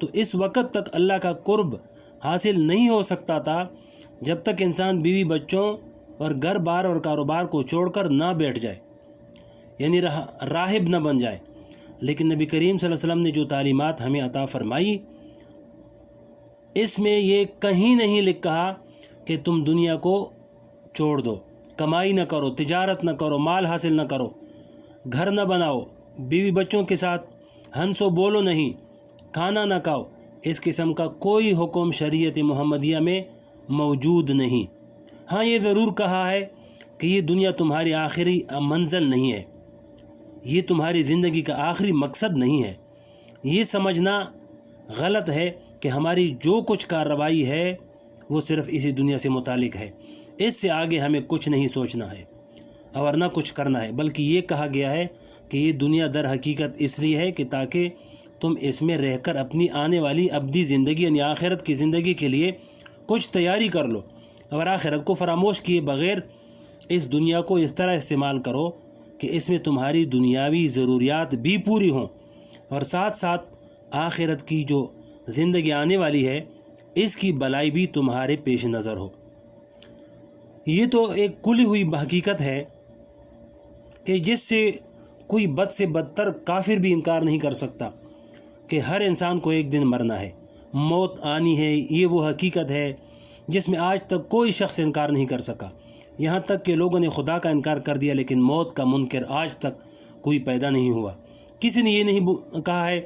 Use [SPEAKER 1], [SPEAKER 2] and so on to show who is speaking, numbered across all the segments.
[SPEAKER 1] تو اس وقت تک اللہ کا قرب حاصل نہیں ہو سکتا تھا جب تک انسان بیوی بچوں اور گھر بار اور کاروبار کو چھوڑ کر نہ بیٹھ جائے، یعنی راہب نہ بن جائے۔ لیکن نبی کریم صلی اللہ علیہ وسلم نے جو تعلیمات ہمیں عطا فرمائی، اس میں یہ کہیں نہیں لکھا کہ تم دنیا کو چھوڑ دو، کمائی نہ کرو، تجارت نہ کرو، مال حاصل نہ کرو، گھر نہ بناؤ، بیوی بچوں کے ساتھ ہنسو بولو نہیں، کھانا نہ کھاؤ۔ اس قسم کا کوئی حکم شریعت محمدیہ میں موجود نہیں۔ ہاں، یہ ضرور کہا ہے کہ یہ دنیا تمہاری آخری منزل نہیں ہے، یہ تمہاری زندگی کا آخری مقصد نہیں ہے۔ یہ سمجھنا غلط ہے کہ ہماری جو کچھ کارروائی ہے وہ صرف اسی دنیا سے متعلق ہے، اس سے آگے ہمیں کچھ نہیں سوچنا ہے اور نہ کچھ کرنا ہے، بلکہ یہ کہا گیا ہے کہ یہ دنیا در حقیقت اس لیے ہے کہ تاکہ تم اس میں رہ کر اپنی آنے والی ابدی زندگی یعنی آخرت کی زندگی کے لیے کچھ تیاری کر لو، اور آخرت کو فراموش کیے بغیر اس دنیا کو اس طرح استعمال کرو کہ اس میں تمہاری دنیاوی ضروریات بھی پوری ہوں اور ساتھ ساتھ آخرت کی جو زندگی آنے والی ہے اس کی بھلائی بھی تمہارے پیش نظر ہو۔ یہ تو ایک کھلی ہوئی حقیقت ہے کہ جس سے کوئی بد سے بدتر کافر بھی انکار نہیں کر سکتا کہ ہر انسان کو ایک دن مرنا ہے، موت آنی ہے۔ یہ وہ حقیقت ہے جس میں آج تک کوئی شخص انکار نہیں کر سکا، یہاں تک کہ لوگوں نے خدا کا انکار کر دیا، لیکن موت کا منکر آج تک کوئی پیدا نہیں ہوا۔ کسی نے یہ نہیں کہا ہے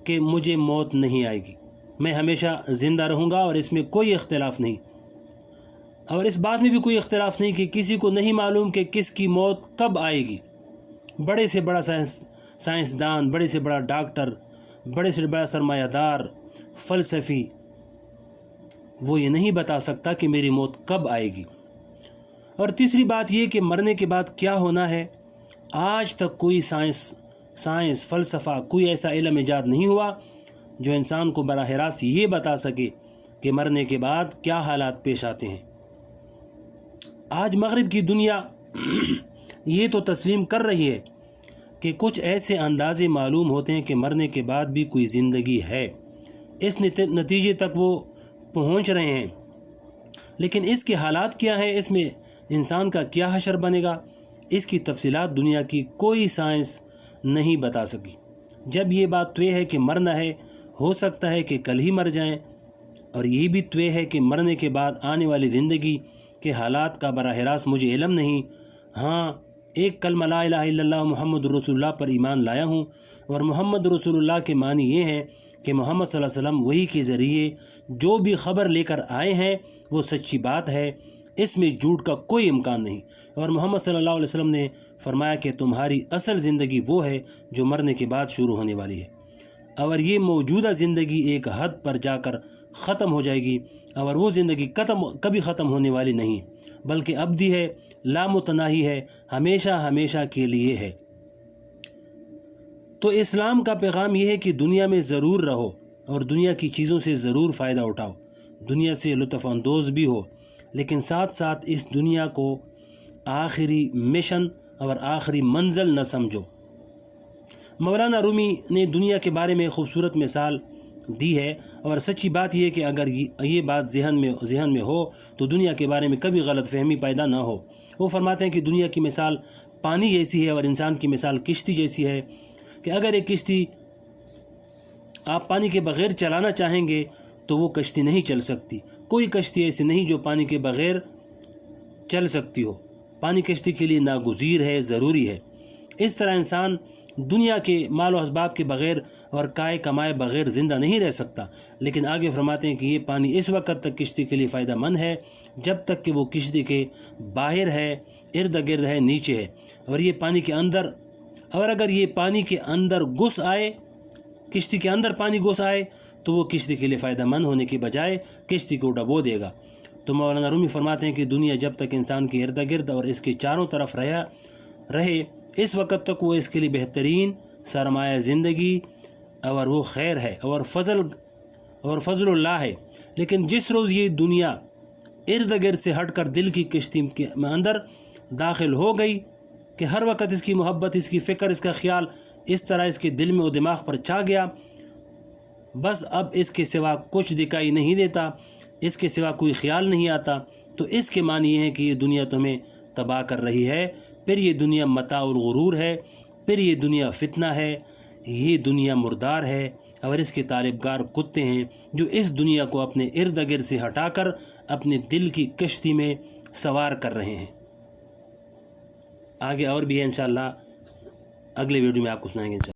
[SPEAKER 1] کہ مجھے موت نہیں آئے گی، میں ہمیشہ زندہ رہوں گا، اور اس میں کوئی اختلاف نہیں۔ اور اس بات میں بھی کوئی اختلاف نہیں کہ کسی کو نہیں معلوم کہ کس کی موت کب آئے گی۔ بڑے سے بڑا سائنسدان، بڑے سے بڑا ڈاکٹر، بڑے سے بڑا سرمایہ دار، فلسفی، وہ یہ نہیں بتا سکتا کہ میری موت کب آئے گی۔ اور تیسری بات یہ کہ مرنے کے بعد کیا ہونا ہے، آج تک کوئی سائنس فلسفہ، کوئی ایسا علم ایجاد نہیں ہوا جو انسان کو براہ راست یہ بتا سکے کہ مرنے کے بعد کیا حالات پیش آتے ہیں۔ آج مغرب کی دنیا یہ تو تسلیم کر رہی ہے کہ کچھ ایسے اندازے معلوم ہوتے ہیں کہ مرنے کے بعد بھی کوئی زندگی ہے، اس نتیجے تک وہ پہنچ رہے ہیں، لیکن اس کے حالات کیا ہیں، اس میں انسان کا کیا حشر بنے گا، اس کی تفصیلات دنیا کی کوئی سائنس نہیں بتا سکی۔ جب یہ بات طے ہے کہ مرنا ہے، ہو سکتا ہے کہ کل ہی مر جائیں، اور یہ بھی طے ہے کہ مرنے کے بعد آنے والی زندگی کے حالات کا براہ راست مجھے علم نہیں۔ ہاں، ایک کلمہ لا الہ الا اللہ محمد رسول اللہ پر ایمان لایا ہوں، اور محمد رسول اللہ کے معنی یہ ہے کہ محمد صلی اللہ علیہ وسلم وحی کے ذریعے جو بھی خبر لے کر آئے ہیں وہ سچی بات ہے، اس میں جھوٹ کا کوئی امکان نہیں۔ اور محمد صلی اللہ علیہ وسلم نے فرمایا کہ تمہاری اصل زندگی وہ ہے جو مرنے کے بعد شروع ہونے والی ہے، اور یہ موجودہ زندگی ایک حد پر جا کر ختم ہو جائے گی، اور وہ زندگی کبھی ختم ہونے والی نہیں بلکہ ابدی ہے، لامتناہی ہے، ہمیشہ ہمیشہ کے لیے ہے۔ تو اسلام کا پیغام یہ ہے کہ دنیا میں ضرور رہو اور دنیا کی چیزوں سے ضرور فائدہ اٹھاؤ، دنیا سے لطف اندوز بھی ہو، لیکن ساتھ ساتھ اس دنیا کو آخری مشن اور آخری منزل نہ سمجھو۔ مولانا رومی نے دنیا کے بارے میں خوبصورت مثال دی ہے، اور سچی بات یہ ہے کہ اگر یہ بات ذہن میں ہو تو دنیا کے بارے میں کبھی غلط فہمی پیدا نہ ہو۔ وہ فرماتے ہیں کہ دنیا کی مثال پانی جیسی ہے اور انسان کی مثال کشتی جیسی ہے، کہ اگر ایک کشتی آپ پانی کے بغیر چلانا چاہیں گے تو وہ کشتی نہیں چل سکتی۔ کوئی کشتی ایسی نہیں جو پانی کے بغیر چل سکتی ہو، پانی کشتی کے لیے ناگزیر ہے، ضروری ہے۔ اس طرح انسان دنیا کے مال و اسباب کے بغیر اور کائے کمائے بغیر زندہ نہیں رہ سکتا، لیکن آگے فرماتے ہیں کہ یہ پانی اس وقت تک کشتی کے لیے فائدہ مند ہے جب تک کہ وہ کشتی کے باہر ہے، ارد گرد ہے، نیچے ہے، اور یہ پانی کے اندر، اور اگر یہ پانی کے اندر گھس آئے، کشتی کے اندر پانی گھس آئے تو وہ کشتی کے لیے فائدہ مند ہونے کے بجائے کشتی کو ڈبو دے گا۔ تو مولانا رومی فرماتے ہیں کہ دنیا جب تک انسان کے ارد گرد اور اس کے چاروں طرف رہے، اس وقت تک وہ اس کے لیے بہترین سرمایہ زندگی اور وہ خیر ہے اور فضل اللہ ہے، لیکن جس روز یہ دنیا ارد گرد سے ہٹ کر دل کی کشتی کے اندر داخل ہو گئی کہ ہر وقت اس کی محبت، اس کی فکر، اس کا خیال اس طرح اس کے دل میں و دماغ پر چھا گیا، بس اب اس کے سوا کچھ دکھائی نہیں دیتا، اس کے سوا کوئی خیال نہیں آتا، تو اس کے معنی یہ ہے کہ یہ دنیا تمہیں تباہ کر رہی ہے، پھر یہ دنیا متاع اور غرور ہے، پھر یہ دنیا فتنہ ہے، یہ دنیا مردار ہے، اور اس کے طالبگار کتے ہیں جو اس دنیا کو اپنے ارد گرد سے ہٹا کر اپنے دل کی کشتی میں سوار کر رہے ہیں۔ آگے اور بھی ہے انشاءاللہ، اگلے ویڈیو میں آپ کو سنائیں گے انشاءاللہ۔